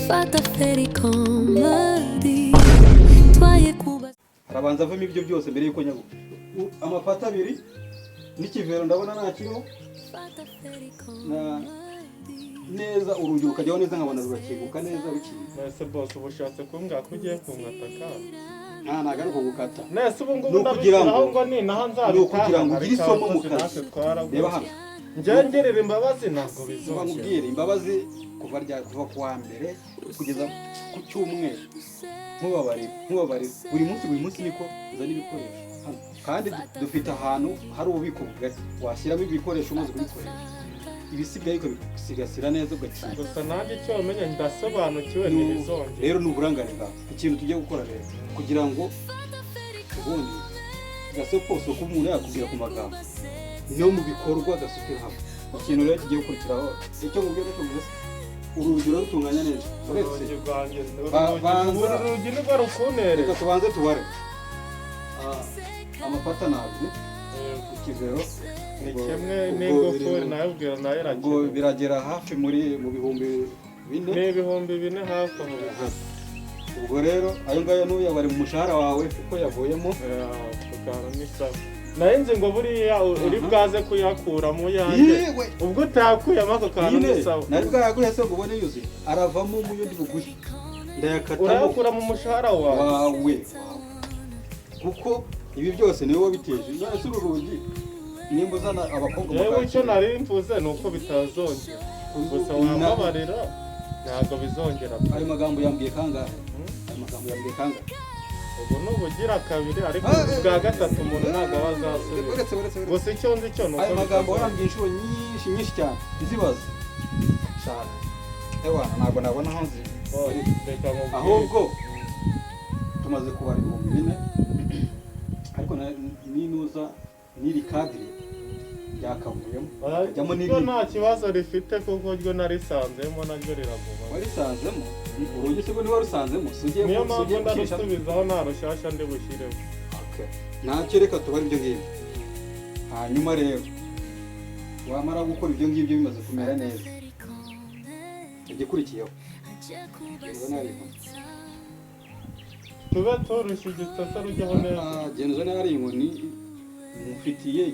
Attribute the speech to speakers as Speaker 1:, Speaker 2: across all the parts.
Speaker 1: fata feri komedi twaye kuba
Speaker 2: arabanza avamo ibyo byose mbere yuko nyago amapata abiri n'ikivero ndabona nakiriho na neza urugi ukajyaho neza nkabona rurakinguka neza rukiye.
Speaker 3: Nese boss ubushatse kumbwa ko ugiye kunkataka
Speaker 2: ntago ari kugukata
Speaker 3: nese ubu ngubu ndabishyiraho ngo ni naho nzabitaha
Speaker 2: kugira ngo ugire isomo mu kazi. Reba hano
Speaker 3: ngengerera imbabazi ntabwo bizongera
Speaker 2: nkubwire imbabazi kuva ku wa mbere kugeza ku cyumweru ntubabarire buri munsi niko uzana ibikoresho hano kandi dufite ahantu hari ububiko bugari washyiramo ibikoresho umaze kubikoresha ibisigaye ukabisigasira neza ugakira.
Speaker 3: gusa nanjye icyo wamenye ndasobanukiwe ntibizongera.
Speaker 2: Rero ni uburangare bwawe ikintu tugiye gukora rero kugira ngo ubundi gasoposo ko umuntu yakubwira ku magambo no mu bikorwa gasukira hamwe. Ikintu rero kigiye gukurikiraho icyo mu byo cyose urugi rutunganya neza uretse
Speaker 3: urugi nibwo rukunere.
Speaker 2: reka tubanze tubare amapata nabyo ikivero
Speaker 3: ni kimwe n'ingofuri nayo ubwira nayo
Speaker 2: ngo biragera hafi mu bihumbi 4
Speaker 3: n'ibihumbi 4 hafi aho.
Speaker 2: ubwo rero ayo ngayo n'uya bari mu mushahara wawe kuko yavuyemo
Speaker 3: kugana n'isaha nayenze ngo buriya uri bwaze kuyakura mu yanjye ubwo utakuyemo ako kantu n'isaha
Speaker 2: nari bwayaguhe se ngo ubone yuzuye aravamo mu yundi buguye ndayakatamo
Speaker 3: urayakura mu mushahara wawe
Speaker 2: kuko ibi byose niwe wabiteje. none se urugi nimba uzana abakobwa
Speaker 3: yewe icyo nari mvuze ni uko bitazongera gusa wamabarira ntabwo bizongera.
Speaker 2: ayo magambo yambwiye kangahe
Speaker 3: ubu n'ubugira kabiri ariko bwa gatatu umuntu ntabwo aba azasubira. gusa icyo nzi cyo ni uko
Speaker 2: ayo magambo warambwiye inshuro nyinshi cyane izibaza shaka ewana ntabwo nabona aho nzi ahubwo tumaze kubara 4,000 ariko ninuza n'iri kadiri yakavuyemo ajyamo
Speaker 3: n'ibindi nta kibazo rifite kuko ryo narisanzemo naryo riraguma.
Speaker 2: warisanzemo urugi se niba rusanzemo sugiye
Speaker 3: niyo mpamvu ndarusubizaho nta rushyashya ndi bushyireho.
Speaker 2: ntacyo reka tubare ibyo ngibyo hanyuma rero wamara gukora ibyo ngibyo bimaze kumera neza igikurikiyeho
Speaker 3: tube turushye igitasa rujyaho neza
Speaker 2: genzo nari inkoni mufitiye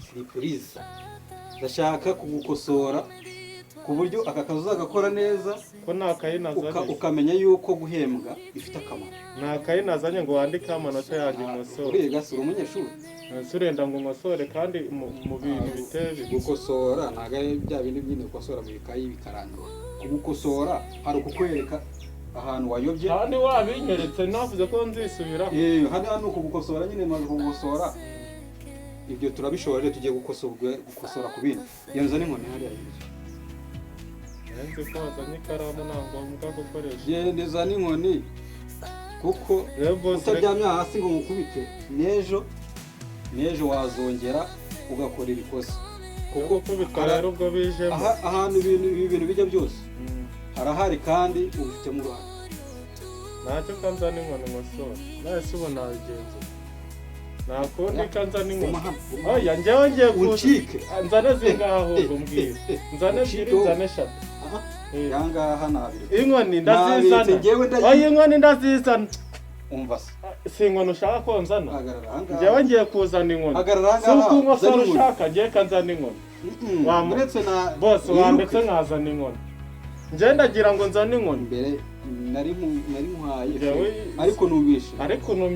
Speaker 2: siripurize ndashaka kugukosora ku buryo aka kazi uzagakora neza
Speaker 3: ko nta kayi nazanye
Speaker 2: ukamenya yuko guhembwa bifite akamaro.
Speaker 3: nta kayi nazanye ngo wandike amanota yanjye nkosore.
Speaker 2: uriga si umunyeshuri
Speaker 3: surenda ngo nkosore kandi mu bintu biteye
Speaker 2: gukosora ntabwo ari bya bintu nyine gukosora mu bikayi bikarangira. kugukosora hari ukukwereka ahantu wayobye
Speaker 3: kandi wabinyeretse navuze ko nzisubiraho.
Speaker 2: hano kugukosora nyine maze kugukosora ibyo turabishobora tugiye gukosora ku bindi. yanza n'inkoni hariya yize
Speaker 3: nzi ko wazanye ikaramu nta ngombwa gukoresha
Speaker 2: yendeza n'inkoni kuko utaryamye hasi ngo mukubite n'ejo wazongera ugakora iri kosa
Speaker 3: kuko kubitwa rero ubwo bijemo
Speaker 2: ahantu ibintu bijya byose harahari kandi ubifitemo uruhare.
Speaker 3: ntacyo kanza n'inkoni nkosora nahise ubu nabigenza nakundi kanza n'inkoni. oya njyewe ngiye
Speaker 2: uncike
Speaker 3: nzane zingahe ahubwo mbwira nzane 2 nzane 3
Speaker 2: yangaha nabiri
Speaker 3: inkoni ndazizana. oya inkoni ndazizana
Speaker 2: umva
Speaker 3: si inkoni ushaka ko nzana
Speaker 2: njyewe
Speaker 3: ngiye kuzana inkoni si uko nkosora ushaka ngiye kanzana inkoni
Speaker 2: wamuretse na
Speaker 3: bose wandetse nkazana inkoni njye ndagira ngo nzane inkoni
Speaker 2: mbere nari muhaye ariko numvishe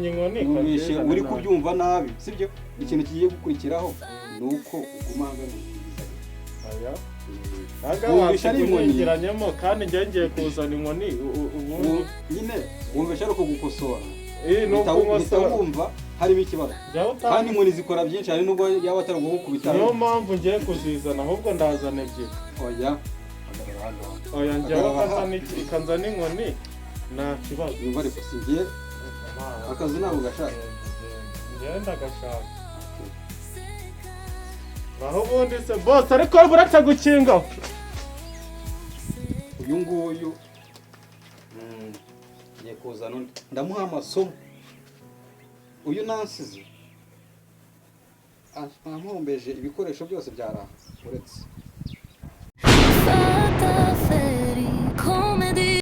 Speaker 3: inkoni
Speaker 2: numvishe uri kubyumva nabi sibyo. ikintu kigiye gukurikiraho ni uko uguma
Speaker 3: hagati kandi njye ngiye kuzana inkoni ubundi
Speaker 2: nyine wumvishe ari ukugukosora
Speaker 3: uhita
Speaker 2: wumva harimo ikibazo kandi inkoni zikora byinshi hari nubwo yaba atari ugukubita.
Speaker 3: niyo mpamvu ngiye kuzizana ahubwo ndazana ebyiri. oya njyewe kanzana inkoni nta kibazo.
Speaker 2: yumva ariko singiye akazi ntabwo gashaka
Speaker 3: ngenda gashaka aho ubundi se bose ariko buretse gukinga
Speaker 2: uyu nguyu ngiye kuzana undi ndamuha amasomo. uyu nansize ampombeje ibikoresho byose byaraha uretse